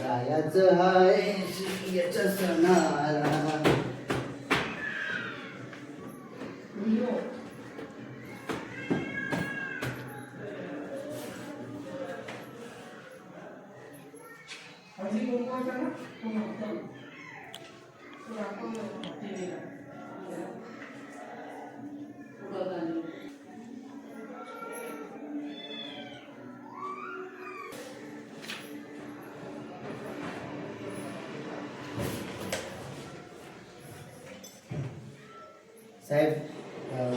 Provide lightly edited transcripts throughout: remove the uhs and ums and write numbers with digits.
जायचं आहे शिमग्याच्या सणाला. साहेब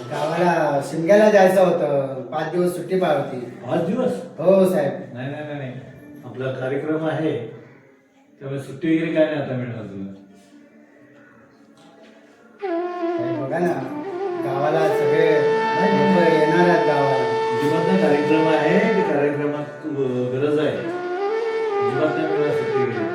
गावाला शिमग्याला जायचं होतं. 5 दिवस सुट्टी पाहिजे होती. 5 दिवस? हो साहेब. नाही नाही नाही नाही, आपला कार्यक्रम आहे त्यामुळे सुट्टी वगैरे काय नाही आता मिळणार तुला. साहेब बघा ना, गावाला सगळे लोक येणार आहेत गावाला. जीवातला कार्यक्रम आहे, त्या कार्यक्रमात गरज आहे. जीवात नाही मिळणार सुट्टी वगैरे.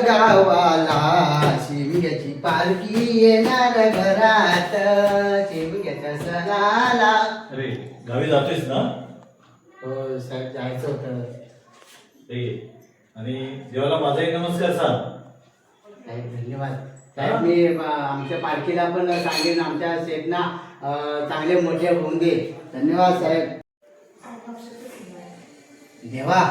गावाला शिमग्याची पालखी येणार घरात शिमग्याच्या सणाला. अरे गावी जातोयस ना? हो साहेब, जायचं होतं. आणि देवाला माझाही नमस्कार सांग. साहेब धन्यवाद. साहेब मी आमच्या पालखीला पण सांगेन, आमच्या शेठना चांगले मोठे होऊन दे. धन्यवाद साहेब. देवा